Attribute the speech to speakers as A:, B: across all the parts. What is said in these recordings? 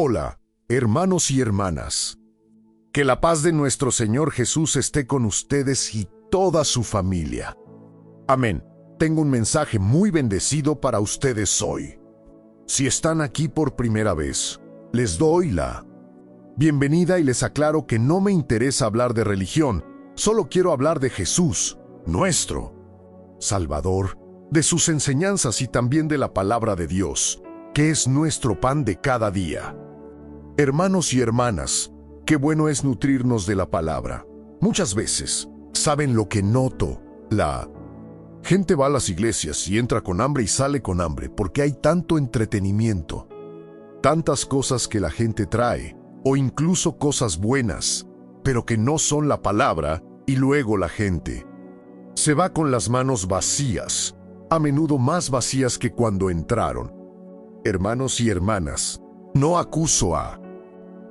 A: Hola, hermanos y hermanas. Que la paz de nuestro Señor Jesús esté con ustedes y toda su familia. Amén. Tengo un mensaje muy bendecido para ustedes hoy. Si están aquí por primera vez, les doy la bienvenida y les aclaro que no me interesa hablar de religión, solo quiero hablar de Jesús, nuestro Salvador, de sus enseñanzas y también de la palabra de Dios, que es nuestro pan de cada día. Hermanos y hermanas, qué bueno es nutrirnos de la palabra. Muchas veces, ¿saben lo que noto? La gente va a las iglesias y entra con hambre y sale con hambre porque hay tanto entretenimiento, tantas cosas que la gente trae, o incluso cosas buenas, pero que no son la palabra, y luego la gente se va con las manos vacías, a menudo más vacías que cuando entraron. Hermanos y hermanas, no acuso a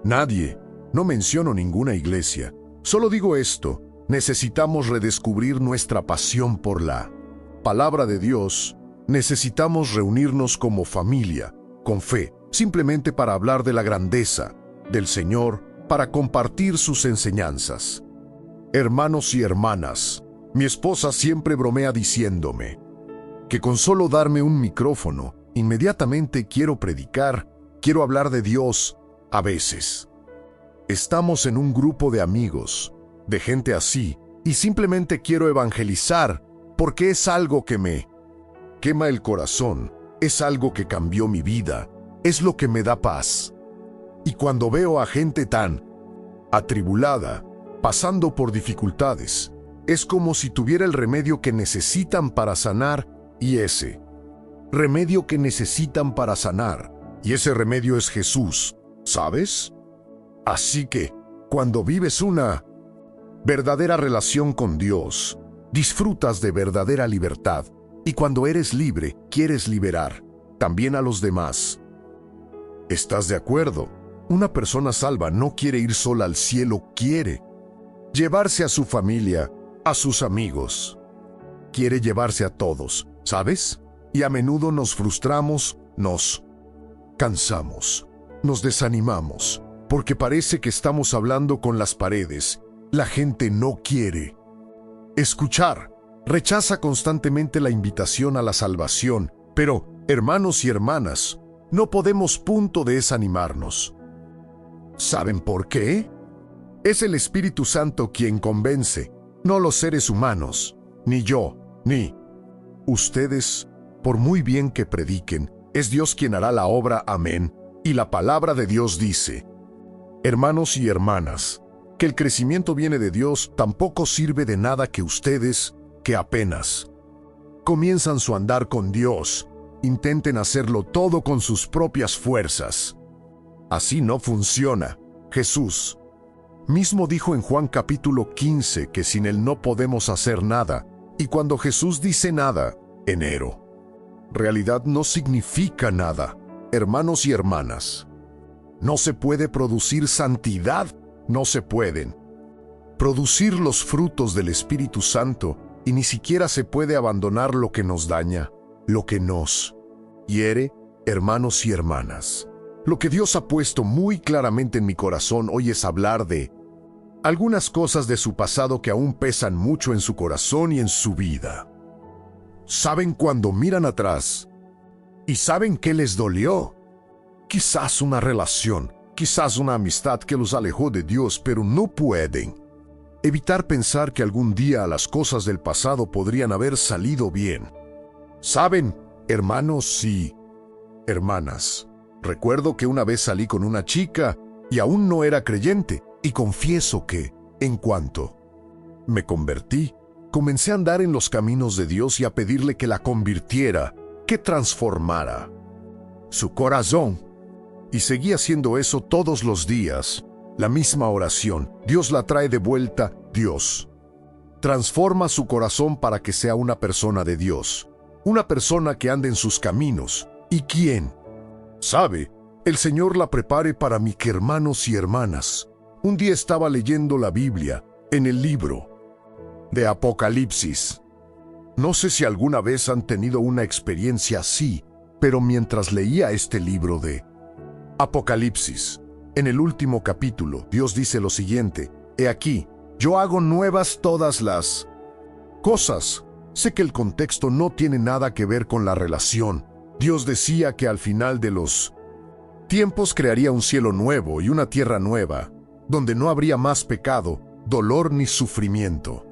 A: nadie, no menciono ninguna iglesia, solo digo esto: necesitamos redescubrir nuestra pasión por la palabra de Dios, necesitamos reunirnos como familia, con fe, simplemente para hablar de la grandeza del Señor, para compartir sus enseñanzas. Hermanos y hermanas, mi esposa siempre bromea diciéndome que con solo darme un micrófono, inmediatamente quiero predicar, quiero hablar de Dios. A veces estamos en un grupo de amigos, de gente así, y simplemente quiero evangelizar porque es algo que me quema el corazón, es algo que cambió mi vida, es lo que me da paz. Y cuando veo a gente tan atribulada, pasando por dificultades, es como si tuviera el remedio que necesitan para sanar, y ese remedio que necesitan para sanar, y ese remedio es Jesús, ¿sabes? Así que, cuando vives una verdadera relación con Dios, disfrutas de verdadera libertad, y cuando eres libre, quieres liberar también a los demás. ¿Estás de acuerdo? Una persona salva no quiere ir sola al cielo, quiere llevarse a su familia, a sus amigos. Quiere llevarse a todos, ¿sabes? Y a menudo nos frustramos, nos cansamos, nos desanimamos, porque parece que estamos hablando con las paredes. La gente no quiere escuchar, rechaza constantemente la invitación a la salvación, pero, hermanos y hermanas, no podemos desanimarnos. ¿Saben por qué? Es el Espíritu Santo quien convence, no los seres humanos, ni yo, ni ustedes. Por muy bien que prediquen, es Dios quien hará la obra. Amén. Y la palabra de Dios dice: hermanos y hermanas, que el crecimiento viene de Dios. Tampoco sirve de nada que ustedes, que apenas comienzan su andar con Dios, intenten hacerlo todo con sus propias fuerzas. Así no funciona. Jesús mismo dijo en Juan capítulo 15 que sin Él no podemos hacer nada, y cuando Jesús dice nada, enero, realidad no significa nada. Hermanos y hermanas, no se puede producir santidad, no se pueden producir los frutos del Espíritu Santo, y ni siquiera se puede abandonar lo que nos daña, lo que nos hiere. Hermanos y hermanas, lo que Dios ha puesto muy claramente en mi corazón hoy es hablar de algunas cosas de su pasado que aún pesan mucho en su corazón y en su vida. ¿Saben cuando miran atrás y saben qué les dolió? Quizás una relación, quizás una amistad que los alejó de Dios, pero no pueden evitar pensar que algún día las cosas del pasado podrían haber salido bien. ¿Saben, hermanos y hermanas? Recuerdo que una vez salí con una chica y aún no era creyente, y confieso que, en cuanto me convertí, comencé a andar en los caminos de Dios y a pedirle que la convirtiera, que transformara su corazón. Y seguí haciendo eso todos los días, la misma oración. Dios la trae de vuelta. Dios transforma su corazón para que sea una persona de Dios, una persona que ande en sus caminos. ¿Y quién sabe? El Señor la prepare para mí. Que hermanos y hermanas, un día estaba leyendo la Biblia en el libro de Apocalipsis. No sé si alguna vez han tenido una experiencia así, pero mientras leía este libro de Apocalipsis. En el último capítulo, Dios dice lo siguiente: He aquí, yo hago nuevas todas las cosas. Sé que el contexto no tiene nada que ver con la relación. Dios decía que al final de los tiempos crearía un cielo nuevo y una tierra nueva, donde no habría más pecado, dolor ni sufrimiento.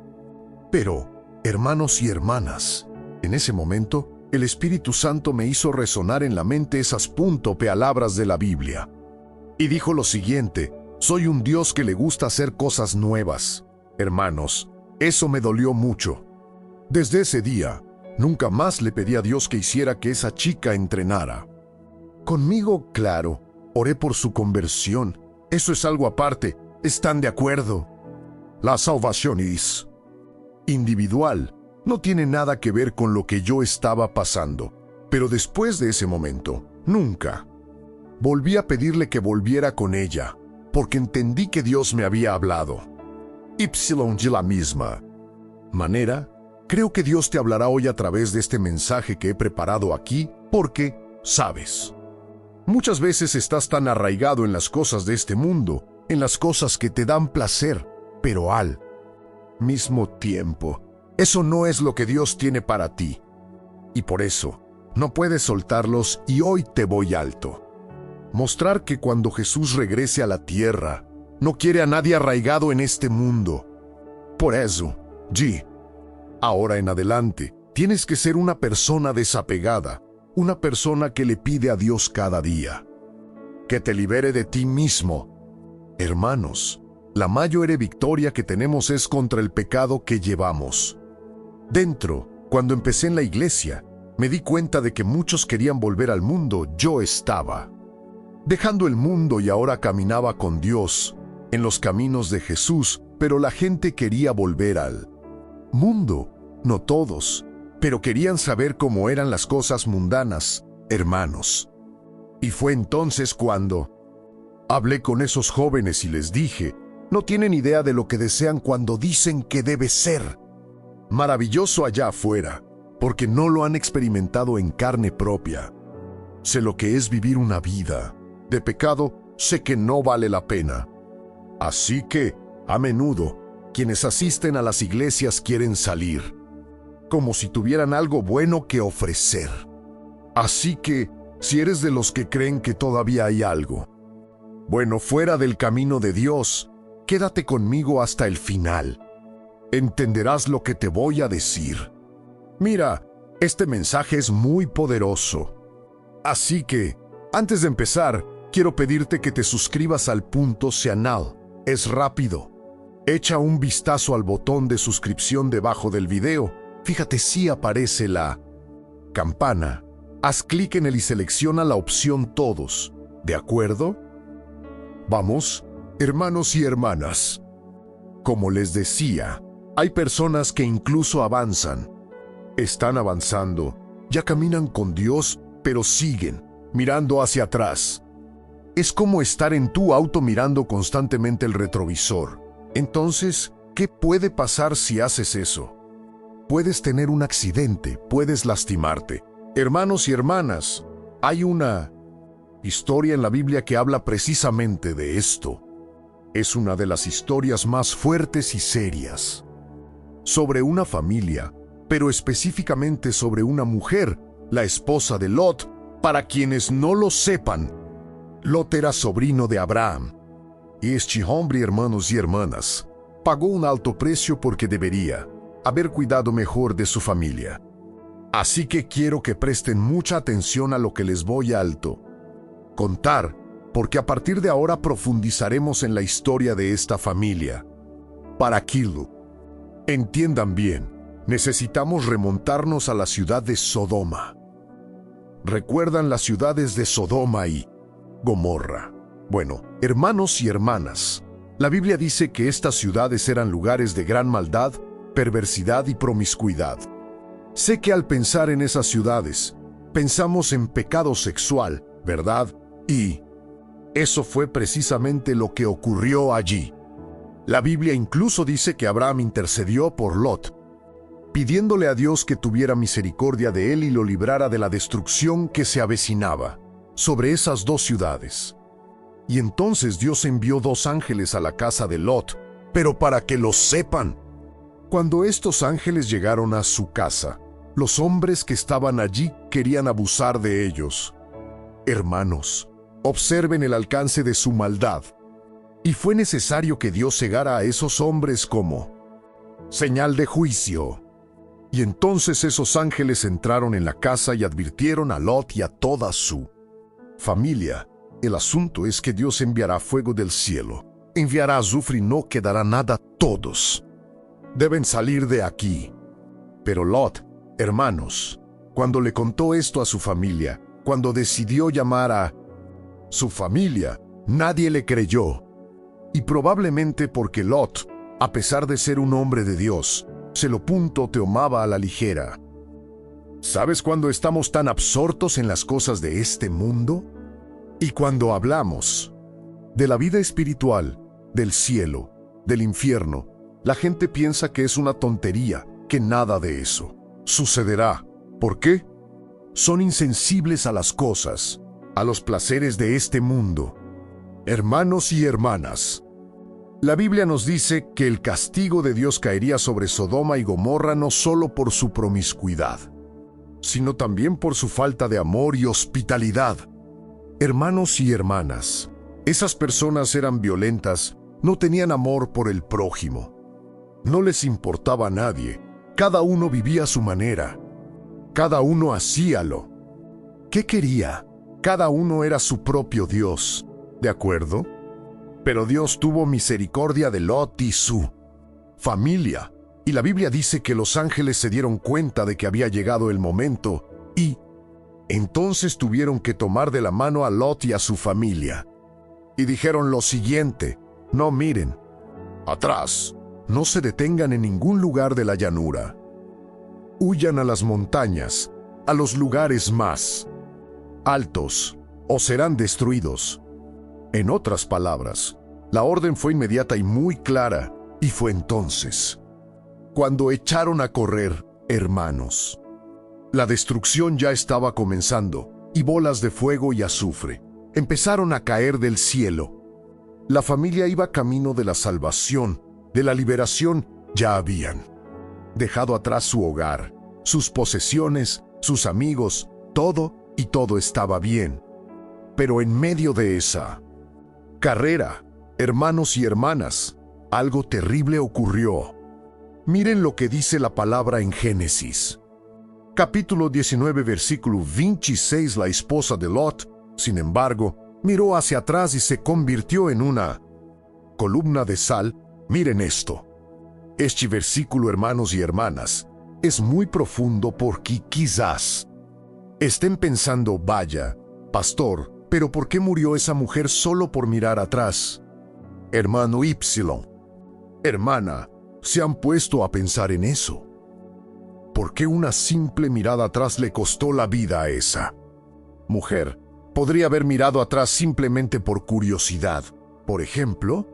A: Pero, hermanos y hermanas, en ese momento, el Espíritu Santo me hizo resonar en la mente esas palabras de la Biblia. Y dijo lo siguiente: soy un Dios que le gusta hacer cosas nuevas. Hermanos, eso me dolió mucho. Desde ese día, nunca más le pedí a Dios que hiciera que esa chica entrenara conmigo. Claro, oré por su conversión. Eso es algo aparte. ¿Están de acuerdo? La salvación es individual. No tiene nada que ver con lo que yo estaba pasando. Pero después de ese momento, nunca volví a pedirle que volviera con ella, porque entendí que Dios me había hablado. De la misma manera, creo que Dios te hablará hoy a través de este mensaje que he preparado aquí, porque, sabes, muchas veces estás tan arraigado en las cosas de este mundo, en las cosas que te dan placer, pero al mismo tiempo, eso no es lo que Dios tiene para ti. Y por eso, no puedes soltarlos, y hoy te voy alto. Mostrar que cuando Jesús regrese a la tierra, no quiere a nadie arraigado en este mundo. Por eso, ahora en adelante, tienes que ser una persona desapegada, una persona que le pide a Dios cada día que te libere de ti mismo. Hermanos, la mayor victoria que tenemos es contra el pecado que llevamos dentro. Cuando empecé en la iglesia, me di cuenta de que muchos querían volver al mundo. Yo estaba dejando el mundo y ahora caminaba con Dios en los caminos de Jesús, pero la gente quería volver al mundo. No todos, pero querían saber cómo eran las cosas mundanas, hermanos. Y fue entonces cuando hablé con esos jóvenes y les dije: no tienen idea de lo que desean cuando dicen que debe ser maravilloso allá afuera, porque no lo han experimentado en carne propia. Sé lo que es vivir una vida de pecado, sé que no vale la pena. Así que, a menudo, quienes asisten a las iglesias quieren salir como si tuvieran algo bueno que ofrecer. Así que, si eres de los que creen que todavía hay algo bueno fuera del camino de Dios, quédate conmigo hasta el final. Entenderás lo que te voy a decir. Mira, este mensaje es muy poderoso. Así que, antes de empezar, quiero pedirte que te suscribas al canal. Es rápido. Echa un vistazo al botón de suscripción debajo del video. Fíjate si aparece la campana. Haz clic en él y selecciona la opción todos. ¿De acuerdo? Vamos, hermanos y hermanas. Como les decía, hay personas que incluso avanzan. Están avanzando, ya caminan con Dios, pero siguen mirando hacia atrás. Es como estar en tu auto mirando constantemente el retrovisor. Entonces, ¿qué puede pasar si haces eso? Puedes tener un accidente, puedes lastimarte. Hermanos y hermanas, hay una historia en la Biblia que habla precisamente de esto. Es una de las historias más fuertes y serias sobre una familia, pero específicamente sobre una mujer, la esposa de Lot. Para quienes no lo sepan, Lot era sobrino de Abraham. Y este hombre, hermanos y hermanas, pagó un alto precio porque debería haber cuidado mejor de su familia. Así que quiero que presten mucha atención a lo que les voy a contar, porque a partir de ahora profundizaremos en la historia de esta familia. Para que lo entiendan bien, necesitamos remontarnos a la ciudad de Sodoma. ¿Recuerdan las ciudades de Sodoma y Gomorra? Bueno, hermanos y hermanas, la Biblia dice que estas ciudades eran lugares de gran maldad, perversidad y promiscuidad. Sé que al pensar en esas ciudades, pensamos en pecado sexual, ¿verdad? Y eso fue precisamente lo que ocurrió allí. La Biblia incluso dice que Abraham intercedió por Lot, pidiéndole a Dios que tuviera misericordia de él y lo librara de la destrucción que se avecinaba. sobre esas dos ciudades. Y entonces Dios envió 2 ángeles a la casa de Lot, pero para que lo sepan. Cuando estos ángeles llegaron a su casa, los hombres que estaban allí querían abusar de ellos. Hermanos, observen el alcance de su maldad. Y fue necesario que Dios cegara a esos hombres como señal de juicio. Y entonces esos ángeles entraron en la casa y advirtieron a Lot y a toda su familia. El asunto es que Dios enviará fuego del cielo, enviará azufre y no quedará nada. Todos deben salir de aquí. Pero Lot, hermanos, cuando le contó esto a su familia, cuando decidió llamar a su familia, nadie le creyó. Y probablemente porque Lot, a pesar de ser un hombre de Dios, se lo tomaba a la ligera. ¿Sabes cuando estamos tan absortos en las cosas de este mundo? Y cuando hablamos de la vida espiritual, del cielo, del infierno, la gente piensa que es una tontería, que nada de eso sucederá. ¿Por qué? Son insensibles a las cosas, a los placeres de este mundo. Hermanos y hermanas, la Biblia nos dice que el castigo de Dios caería sobre Sodoma y Gomorra no solo por su promiscuidad, sino también por su falta de amor y hospitalidad. Hermanos y hermanas, esas personas eran violentas, no tenían amor por el prójimo. No les importaba a nadie, cada uno vivía a su manera. Cada uno hacíalo. ¿Qué quería? Cada uno era su propio Dios, ¿de acuerdo? Pero Dios tuvo misericordia de Lot y su familia, y la Biblia dice que los ángeles se dieron cuenta de que había llegado el momento, y entonces tuvieron que tomar de la mano a Lot y a su familia. Y dijeron lo siguiente: no miren atrás, no se detengan en ningún lugar de la llanura. Huyan a las montañas, a los lugares más altos, o serán destruidos. En otras palabras, la orden fue inmediata y muy clara, y fue entonces cuando echaron a correr, hermanos. La destrucción ya estaba comenzando, y bolas de fuego y azufre empezaron a caer del cielo. La familia iba camino de la salvación, de la liberación. Ya habían dejado atrás su hogar, sus posesiones, sus amigos, todo, y todo estaba bien. Pero en medio de esa carrera, hermanos y hermanas, algo terrible ocurrió. Miren lo que dice la palabra en Génesis. Capítulo 19, versículo 26. La esposa de Lot, sin embargo, miró hacia atrás y se convirtió en una columna de sal. Miren esto. Este versículo, hermanos y hermanas, es muy profundo porque quizás estén pensando: vaya, pastor, ¿pero por qué murió esa mujer solo por mirar atrás? Hermano Y, hermana, ¿se han puesto a pensar en eso? ¿Por qué una simple mirada atrás le costó la vida a esa mujer? Podría haber mirado atrás simplemente por curiosidad. Por ejemplo,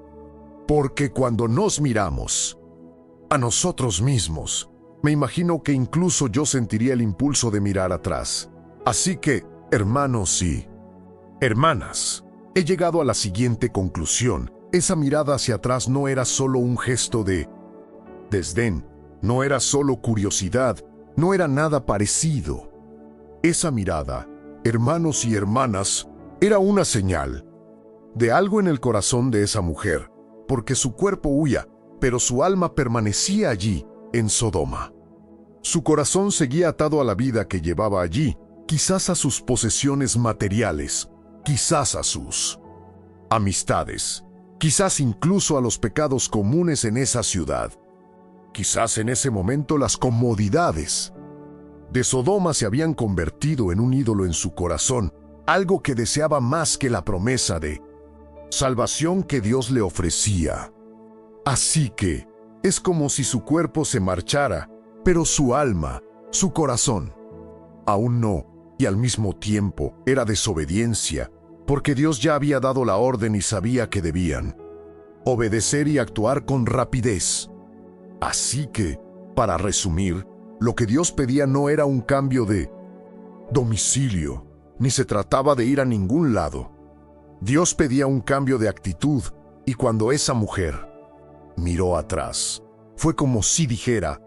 A: porque cuando nos miramos a nosotros mismos, me imagino que incluso yo sentiría el impulso de mirar atrás. Así que, hermanos y hermanas, he llegado a la siguiente conclusión. Esa mirada hacia atrás no era solo un gesto de desdén, no era solo curiosidad, no era nada parecido. Esa mirada, hermanos y hermanas, era una señal de algo en el corazón de esa mujer, porque su cuerpo huía, pero su alma permanecía allí, en Sodoma. Su corazón seguía atado a la vida que llevaba allí, quizás a sus posesiones materiales, quizás a sus amistades, quizás incluso a los pecados comunes en esa ciudad. Quizás en ese momento las comodidades de Sodoma se habían convertido en un ídolo en su corazón, algo que deseaba más que la promesa de salvación que Dios le ofrecía. Así que es como si su cuerpo se marchara, pero su alma, su corazón, aún no, y al mismo tiempo era desobediencia, porque Dios ya había dado la orden y sabía que debían obedecer y actuar con rapidez. Así que, para resumir, lo que Dios pedía no era un cambio de domicilio, ni se trataba de ir a ningún lado. Dios pedía un cambio de actitud, y cuando esa mujer miró atrás, fue como si dijera: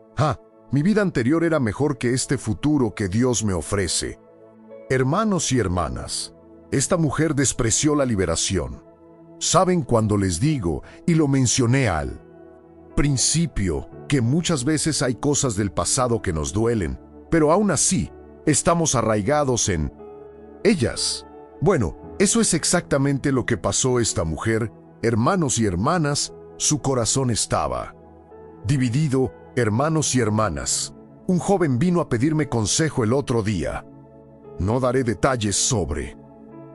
A: mi vida anterior era mejor que este futuro que Dios me ofrece. Hermanos y hermanas, esta mujer despreció la liberación. Saben cuando les digo, y lo mencioné al principio, que muchas veces hay cosas del pasado que nos duelen, pero aún así estamos arraigados en ellas. Bueno, eso es exactamente lo que pasó a esta mujer. Hermanos y hermanas, su corazón estaba dividido. Hermanos y hermanas, un joven vino a pedirme consejo el otro día. No daré detalles sobre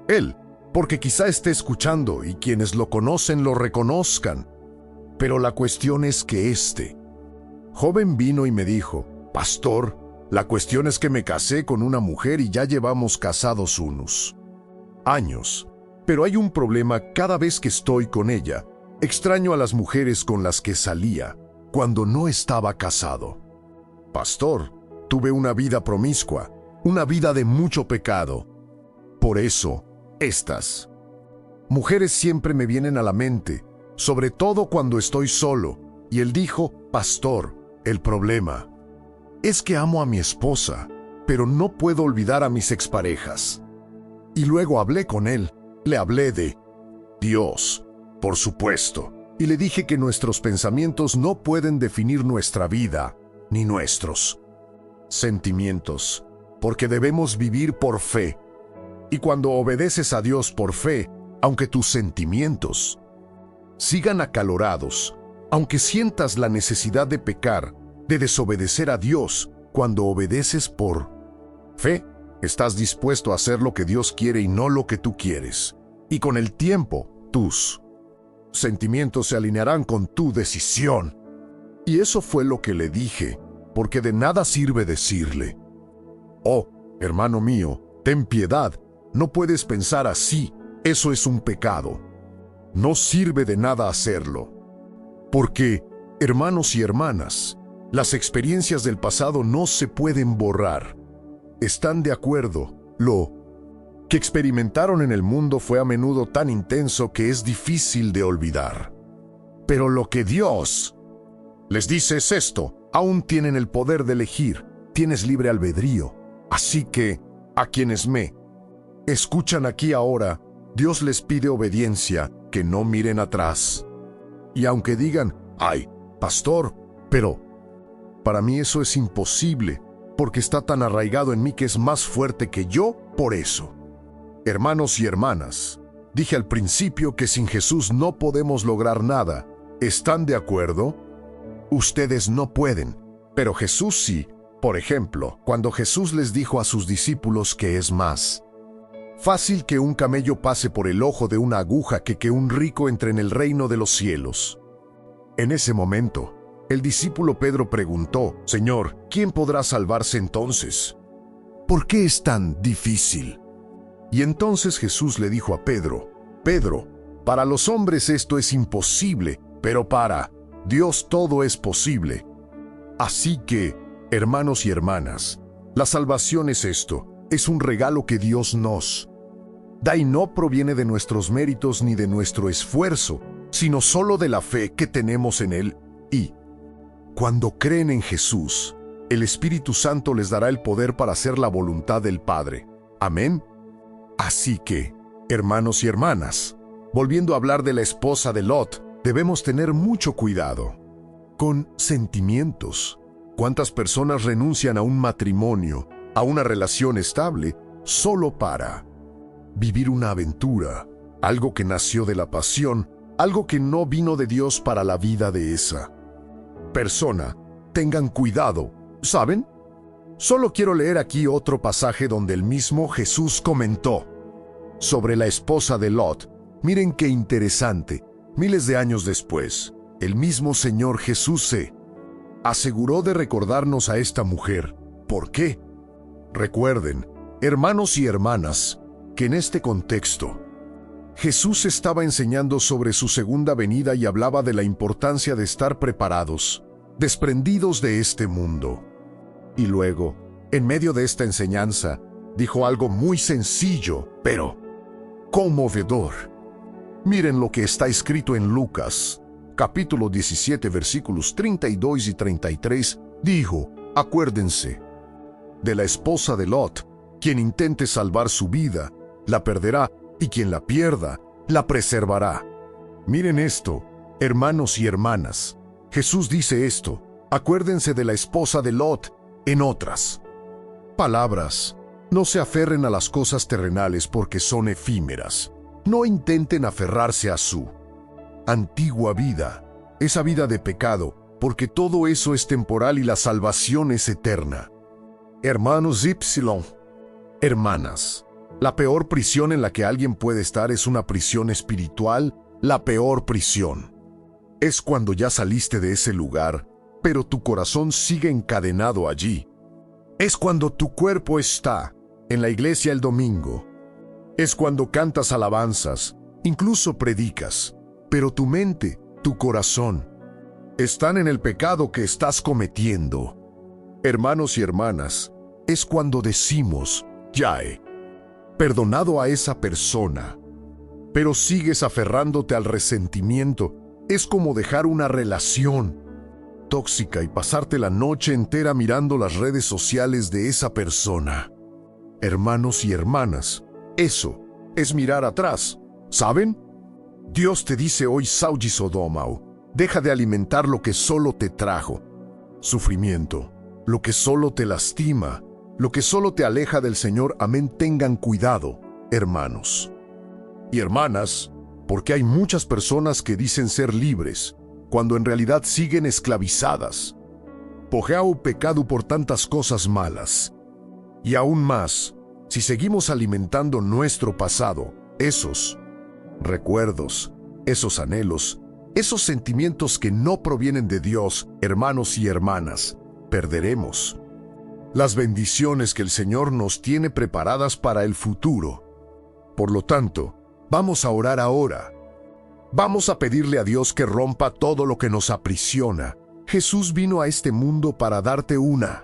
A: él, porque quizá esté escuchando y quienes lo conocen lo reconozcan. Pero la cuestión es que este joven vino y me dijo: Pastor, la cuestión es que me casé con una mujer y ya llevamos casados unos años. Pero hay un problema: cada vez que estoy con ella, extraño a las mujeres con las que salía cuando no estaba casado. Pastor, tuve una vida promiscua, una vida de mucho pecado. Por eso, estas mujeres siempre me vienen a la mente, sobre todo cuando estoy solo. Y él dijo: Pastor, el problema es que amo a mi esposa, pero no puedo olvidar a mis exparejas. Y luego hablé con él, le hablé de Dios, por supuesto, y le dije que nuestros pensamientos no pueden definir nuestra vida, ni nuestros sentimientos, porque debemos vivir por fe. Y cuando obedeces a Dios por fe, aunque tus sentimientos sigan acalorados, aunque sientas la necesidad de pecar, de desobedecer a Dios, cuando obedeces por fe, estás dispuesto a hacer lo que Dios quiere y no lo que tú quieres. Y con el tiempo, tus sentimientos se alinearán con tu decisión. Y eso fue lo que le dije, porque de nada sirve decirle: Oh, hermano mío, ten piedad, no puedes pensar así, eso es un pecado. No sirve de nada hacerlo. Porque, hermanos y hermanas, las experiencias del pasado no se pueden borrar. ¿Están de acuerdo? Lo que experimentaron en el mundo fue a menudo tan intenso que es difícil de olvidar. Pero lo que Dios les dice es esto: aún tienen el poder de elegir, tienes libre albedrío. Así que, a quienes me escuchan aquí ahora, Dios les pide obediencia, que no miren atrás. Y aunque digan: ay, pastor, pero para mí eso es imposible, porque está tan arraigado en mí que es más fuerte que yo, por eso. Hermanos y hermanas, dije al principio que sin Jesús no podemos lograr nada. ¿Están de acuerdo? Ustedes no pueden, pero Jesús sí. Por ejemplo, cuando Jesús les dijo a sus discípulos que es más fácil que un camello pase por el ojo de una aguja que un rico entre en el reino de los cielos. En ese momento, el discípulo Pedro preguntó: Señor, ¿quién podrá salvarse entonces? ¿Por qué es tan difícil? Y entonces Jesús le dijo a Pedro: Pedro, para los hombres esto es imposible, pero para Dios todo es posible. Así que, hermanos y hermanas, la salvación es esto, es un regalo que Dios nos da y no proviene de nuestros méritos ni de nuestro esfuerzo, sino solo de la fe que tenemos en Él. Y cuando creen en Jesús, el Espíritu Santo les dará el poder para hacer la voluntad del Padre. Amén. Así que, hermanos y hermanas, volviendo a hablar de la esposa de Lot, debemos tener mucho cuidado con sentimientos. ¿Cuántas personas renuncian a un matrimonio, a una relación estable, solo para vivir una aventura, algo que nació de la pasión, algo que no vino de Dios para la vida de esa persona? Tengan cuidado, ¿saben? Solo quiero leer aquí otro pasaje donde el mismo Jesús comentó sobre la esposa de Lot. Miren qué interesante. Miles de años después, el mismo Señor Jesús se aseguró de recordarnos a esta mujer. ¿Por qué? Recuerden, hermanos y hermanas, que en este contexto, Jesús estaba enseñando sobre su segunda venida y hablaba de la importancia de estar preparados, desprendidos de este mundo. Y luego, en medio de esta enseñanza, dijo algo muy sencillo, pero conmovedor. Miren lo que está escrito en Lucas, capítulo 17, versículos 32 y 33. Dijo: acuérdense de la esposa de Lot. Quien intente salvar su vida, la perderá, y quien la pierda, la preservará. Miren esto, hermanos y hermanas. Jesús dice esto: acuérdense de la esposa de Lot. En otras palabras, no se aferren a las cosas terrenales porque son efímeras. No intenten aferrarse a su antigua vida, esa vida de pecado, porque todo eso es temporal y la salvación es eterna. Hermanos y hermanas, la peor prisión en la que alguien puede estar es una prisión espiritual. La peor prisión es cuando ya saliste de ese lugar, pero tu corazón sigue encadenado allí. Es cuando tu cuerpo está en la iglesia el domingo. Es cuando cantas alabanzas, incluso predicas, pero tu mente, tu corazón, están en el pecado que estás cometiendo. Hermanos y hermanas, es cuando decimos: ya he perdonado a esa persona, pero sigues aferrándote al resentimiento. Es como dejar una relación tóxica y pasarte la noche entera mirando las redes sociales de esa persona. Hermanos y hermanas, eso es mirar atrás, ¿saben? Dios te dice hoy: Sauji Sodomau, deja de alimentar lo que solo te trajo sufrimiento, lo que solo te lastima, lo que solo te aleja del Señor. Amén. Tengan cuidado, hermanos y hermanas, porque hay muchas personas que dicen ser libres, cuando en realidad siguen esclavizadas. Pojao pecado por tantas cosas malas. Y aún más, si seguimos alimentando nuestro pasado, esos recuerdos, esos anhelos, esos sentimientos que no provienen de Dios, hermanos y hermanas, perderemos las bendiciones que el Señor nos tiene preparadas para el futuro. Por lo tanto, vamos a orar ahora. Vamos a pedirle a Dios que rompa todo lo que nos aprisiona. Jesús vino a este mundo para darte una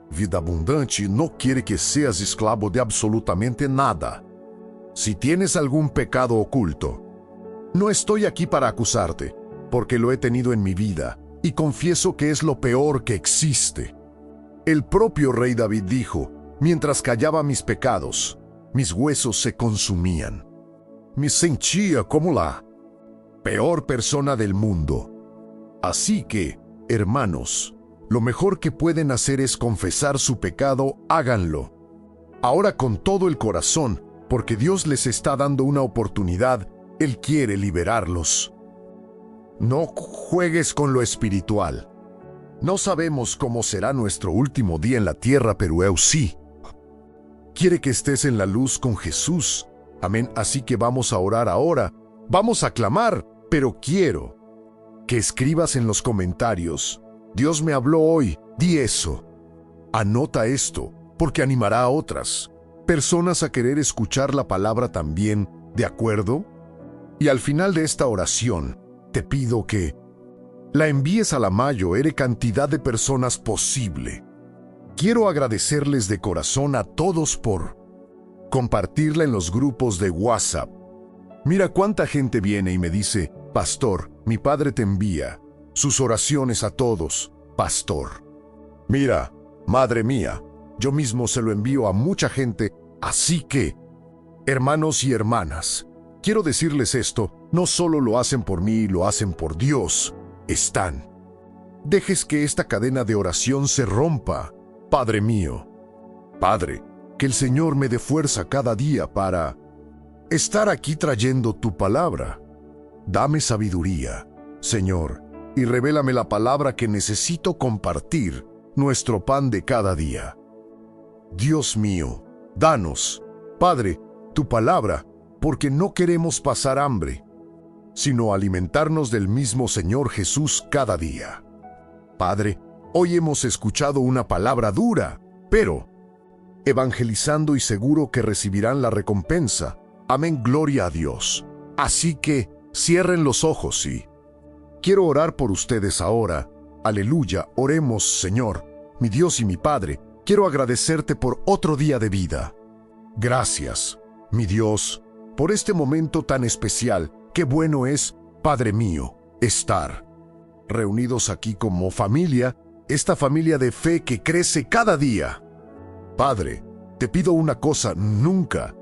A: vida abundante y no quiere que seas esclavo de absolutamente nada. Si tienes algún pecado oculto, no estoy aquí para acusarte, porque lo he tenido en mi vida y confieso que es lo peor que existe. El propio rey David dijo: mientras callaba mis pecados, mis huesos se consumían. Me sentía como la peor persona del mundo. Así que, hermanos, lo mejor que pueden hacer es confesar su pecado. Háganlo ahora con todo el corazón, porque Dios les está dando una oportunidad. Él quiere liberarlos. No juegues con lo espiritual. No sabemos cómo será nuestro último día en la tierra, pero Él sí quiere que estés en la luz con Jesús. Amén. Así que vamos a orar ahora. Vamos a clamar, pero quiero que escribas en los comentarios: Dios me habló hoy. Di eso. Anota esto, porque animará a otras personas a querer escuchar la palabra también, ¿de acuerdo? Y al final de esta oración, te pido que la envíes a la mayor cantidad de personas posible. Quiero agradecerles de corazón a todos por compartirla en los grupos de WhatsApp. Mira cuánta gente viene y me dice: pastor, mi padre te envía sus oraciones a todos, pastor. Mira, madre mía, yo mismo se lo envío a mucha gente. Así que, hermanos y hermanas, quiero decirles esto: no solo lo hacen por mí, lo hacen por Dios. Dejes que esta cadena de oración se rompa. Padre mío, Padre, que el Señor me dé fuerza cada día para estar aquí trayendo tu palabra. Dame sabiduría, Señor, y revélame la palabra que necesito compartir, nuestro pan de cada día. Dios mío, danos, Padre, tu palabra, porque no queremos pasar hambre, sino alimentarnos del mismo Señor Jesús cada día. Padre, hoy hemos escuchado una palabra dura, pero evangelizando y seguro que recibirán la recompensa. Amén, gloria a Dios. Así que cierren los ojos y quiero orar por ustedes ahora. Aleluya, oremos, Señor, mi Dios y mi Padre. quiero agradecerte por otro día de vida. Gracias, mi Dios, por este momento tan especial. Qué bueno es, Padre mío, estar reunidos aquí como familia, esta familia de fe que crece cada día. Padre, te pido una cosa nunca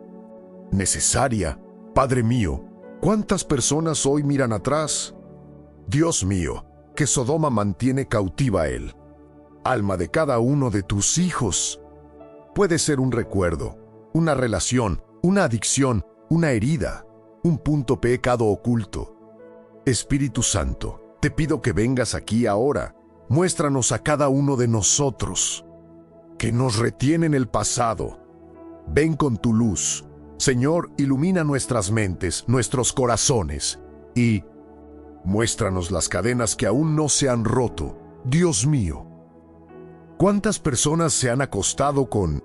A: necesaria. Padre mío, ¿cuántas personas hoy miran atrás? Dios mío, que Sodoma mantiene cautiva él. Alma de cada uno de tus hijos. Puede ser un recuerdo, una relación, una adicción, una herida, un punto pecado oculto. Espíritu Santo, te pido que vengas aquí ahora. Muéstranos a cada uno de nosotros que nos retiene en el pasado. Ven con tu luz. Señor, ilumina nuestras mentes, nuestros corazones y muéstranos las cadenas que aún no se han roto. Dios mío, ¿cuántas personas se han acostado con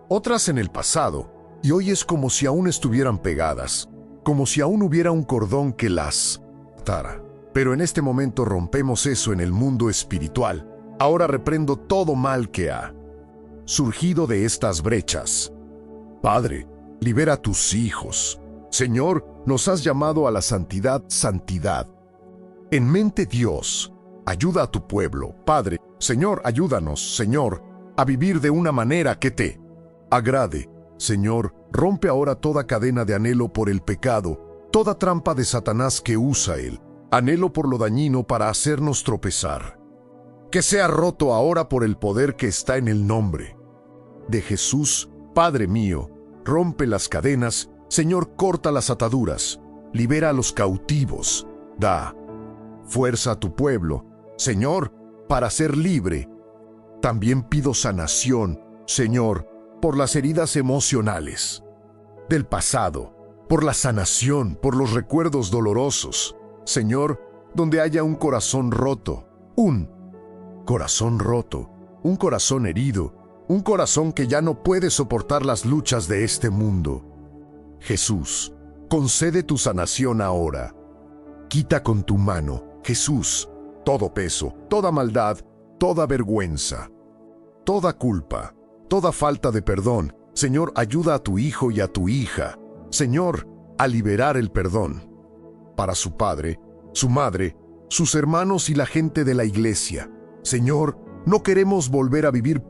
A: otras en el pasado y hoy es como si aún estuvieran pegadas, como si aún hubiera un cordón que las atara? Pero en este momento rompemos eso en el mundo espiritual. Ahora reprendo todo mal que ha surgido de estas brechas. Padre, libera a tus hijos. Señor, nos has llamado a la santidad, santidad. En mente, Dios, ayuda a tu pueblo. Padre, Señor, ayúdanos, Señor, a vivir de una manera que te agrade. Señor, rompe ahora toda cadena de anhelo por el pecado, toda trampa de Satanás que usa él, anhelo por lo dañino para hacernos tropezar. Que sea roto ahora por el poder que está en el nombre de Jesús. Padre mío, rompe las cadenas, Señor, corta las ataduras, libera a los cautivos, da fuerza a tu pueblo, Señor, para ser libre. También pido sanación, Señor, por las heridas emocionales del pasado, por la sanación, por los recuerdos dolorosos. Señor, donde haya un corazón roto, un corazón herido, un corazón que ya no puede soportar las luchas de este mundo. Jesús, concede tu sanación ahora. Quita con tu mano, Jesús, todo peso, toda maldad, toda vergüenza, toda culpa, toda falta de perdón. Señor, ayuda a tu hijo y a tu hija, Señor, a liberar el perdón para su padre, su madre, sus hermanos y la gente de la iglesia. Señor, no queremos volver a vivir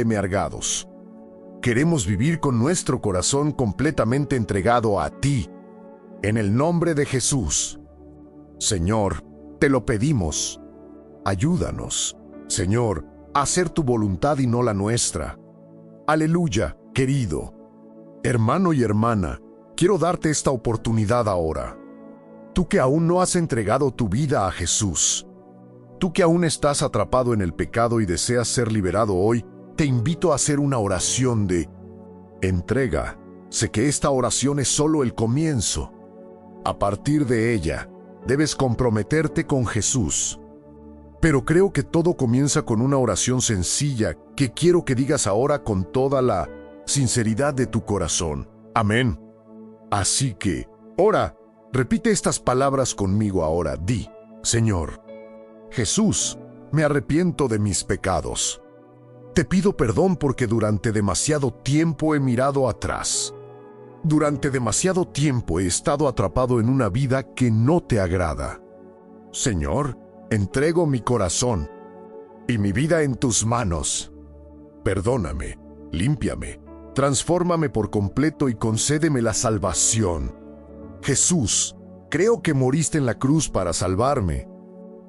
A: amargados. Queremos vivir con nuestro corazón completamente entregado a ti. En el nombre de Jesús. Señor, te lo pedimos. Ayúdanos, Señor, a hacer tu voluntad y no la nuestra. Aleluya, querido. Hermano y hermana, quiero darte esta oportunidad ahora. Tú que aún no has entregado tu vida a Jesús, tú que aún estás atrapado en el pecado y deseas ser liberado hoy, te invito a hacer una oración de entrega. Sé que esta oración es solo el comienzo. A partir de ella, debes comprometerte con Jesús. Pero creo que todo comienza con una oración sencilla que quiero que digas ahora con toda la sinceridad de tu corazón. Amén. Así que, ora, repite estas palabras conmigo ahora. Di, Señor Jesús, me arrepiento de mis pecados. Te pido perdón porque durante demasiado tiempo he mirado atrás. Durante demasiado tiempo he estado atrapado en una vida que no te agrada. Señor, entrego mi corazón y mi vida en tus manos. Perdóname, límpiame, transfórmame por completo y concédeme la salvación. Jesús, creo que moriste en la cruz para salvarme.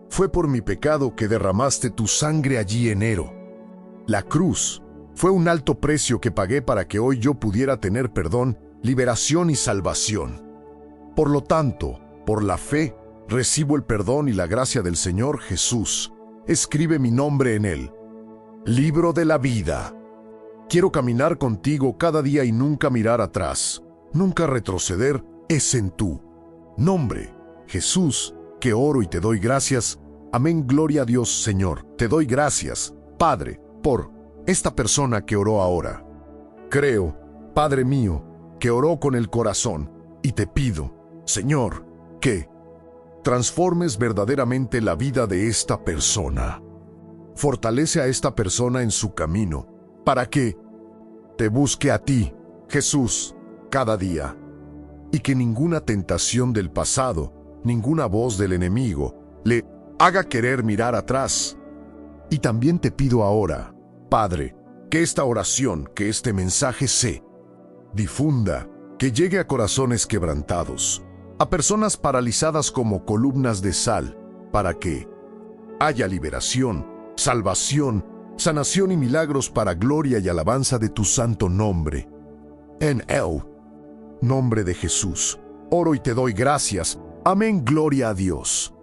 A: Fue por mi pecado que derramaste tu sangre allí en enero. La cruz fue un alto precio que pagué para que hoy yo pudiera tener perdón, liberación y salvación. Por lo tanto, por la fe, recibo el perdón y la gracia del Señor Jesús. Escribe mi nombre en él. Libro de la vida. Quiero caminar contigo cada día y nunca mirar atrás. Nunca retroceder es en tu nombre, Jesús, que oro y te doy gracias. Amén, gloria a Dios, Señor. Te doy gracias, Padre, por esta persona que oró ahora. Creo, Padre mío, que oró con el corazón y te pido, Señor, que transformes verdaderamente la vida de esta persona. Fortalece a esta persona en su camino. para que te busque a ti, Jesús, cada día, y que ninguna tentación del pasado, ninguna voz del enemigo, le haga querer mirar atrás. Y también te pido ahora, Padre, que esta oración, que este mensaje se difunda, que llegue a corazones quebrantados, a personas paralizadas como columnas de sal, para que haya liberación, salvación, sanación y milagros para gloria y alabanza de tu santo nombre. En el nombre de Jesús, oro y te doy gracias. Amén, gloria a Dios.